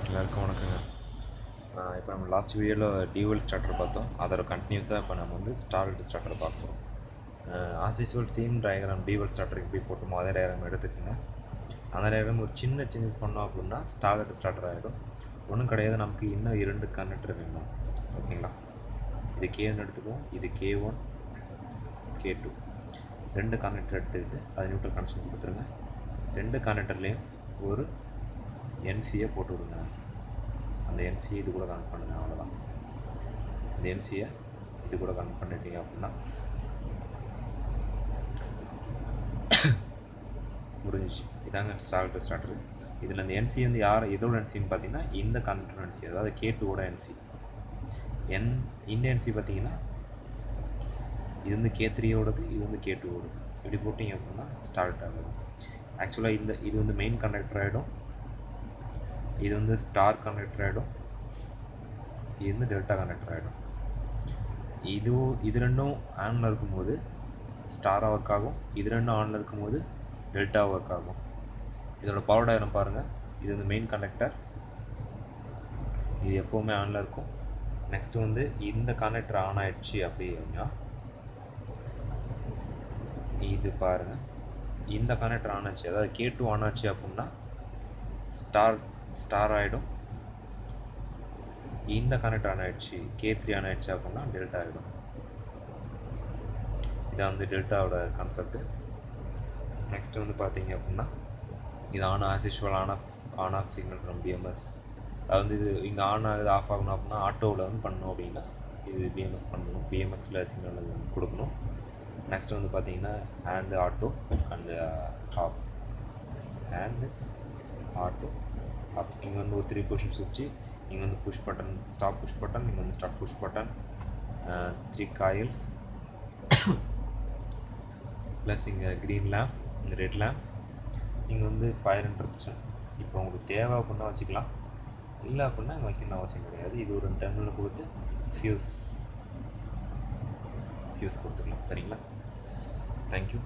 எல்லாருக்கும் வணக்கங்க. இப்போ நம்ம லாஸ்ட் வீடியோவில் டியூவல் ஸ்டார்டர் பார்த்தோம். அதோட கண்டினியூஸாக இப்போ நம்ம வந்து ஸ்டார்ட் ஸ்டார்டர் பார்க்குறோம். As usual same diagram dual starter எப்படி போட்டோமோ அதே டயக்ராம் எடுத்துக்கோங்க. அந்த டயக்ராம் ஒரு சின்ன சேஞ்சஸ் பண்ணோம் அப்படின்னா ஸ்டார்டர் ஆகிடும். ஒன்றும் கிடையாது, நமக்கு இன்னும் 2 கனெக்டர் வேணும். ஓகேங்களா? இது K1 எடுத்துக்குவோம், இது K1 K2 2 கனெக்டர் எடுத்துக்கிட்டு அது நியூட்ரல் கனெக்ஷன் கொடுத்துருங்க. 2 கனெக்டர்லேயும் ஒரு NCயை போட்டு விடுங்க. அந்த NCயை இது கூட கனெக்ட் பண்ணுங்கள், அவ்வளோதான். இந்த NCயை இது கூட கனெக்ட் பண்ணிட்டீங்க அப்படின்னா முடிஞ்சிச்சு. இதாங்க ஸ்டார்டர். இதில் இந்த NC வந்து இதோட NCன்னு பார்த்தீங்கன்னா இந்த கனெக்டர் NC, அதாவது K2ஓட NC. இந்த NC பார்த்தீங்கன்னா இது வந்து K3ஓடது, இது வந்து K2ஓடது. இப்படி போட்டிங்க அப்படின்னா ஸ்டார்ட் ஆகுது. ஆக்சுவலாக இது வந்து மெயின் கனெக்டர் ஆகிடும், இது வந்து ஸ்டார் கனெக்டர் ஆகிடும், இது வந்து டெல்டா கனெக்டர் ஆகிடும். இது ரெண்டும் ஆனில் இருக்கும்போது ஸ்டாராக ஒர்க் ஆகும், இது ரெண்டும் ஆனில் இருக்கும்போது டெல்டா ஒர்க் ஆகும். இதோட பவர் டயக்ராம் பாருங்கள். இது வந்து மெயின் கனெக்டர், இது எப்போவுமே ஆனில் இருக்கும். நெக்ஸ்ட்டு வந்து இந்த கனெக்டர் ஆன் ஆகிடுச்சு அப்படின்னா இது பாருங்கள், இந்த கனெக்டர் ஆன் ஆச்சு, அதாவது K2 ஆன் ஆச்சு அப்படின்னா ஸ்டார் ஆகிடும். இந்த கனெக்டர் ஆன் ஆகிடுச்சு, K3 ஆன் ஆகிடுச்சு அப்படின்னா டெல்டா ஆகிடும். இதான் வந்து டெல்டாவோட கான்செப்ட். நெக்ஸ்ட்டு வந்து பார்த்தீங்க அப்படின்னா இது as usual on off signal from BMS. அது வந்து இது இங்கே ஆன் ஆகுது ஆஃப் ஆகணும் அப்படின்னா ஆட்டோவில் வந்து பண்ணணும் அப்படின்னா இது BMS பண்ணணும், BMSல சிக்னல் கொடுக்கணும். நெக்ஸ்ட்டு வந்து பார்த்தீங்கன்னா hand auto and off, hand auto off. இங்கே வந்து ஒரு 3 பொசிஷன் சுவிட்சு, இங்கே வந்து push button stop push button, இங்கே வந்து stop push button, 3 coils plus இங்கே க்ரீன் லேம்ப், இங்கே ரெட் லேம்ப், இங்கே வந்து ஃபயர் இன்டர்ப்ஷன். இப்போ உங்களுக்கு தேவை அப்படின்னா வச்சுக்கலாம், இல்லை அப்படின்னா இங்கே வைக்கணும்னு அவசியம் கிடையாது. இது ஒரு டெர்மினல் கொடுத்து ஃபியூஸ் கொடுத்துக்கலாம். சரிங்களா? தேங்க்யூ.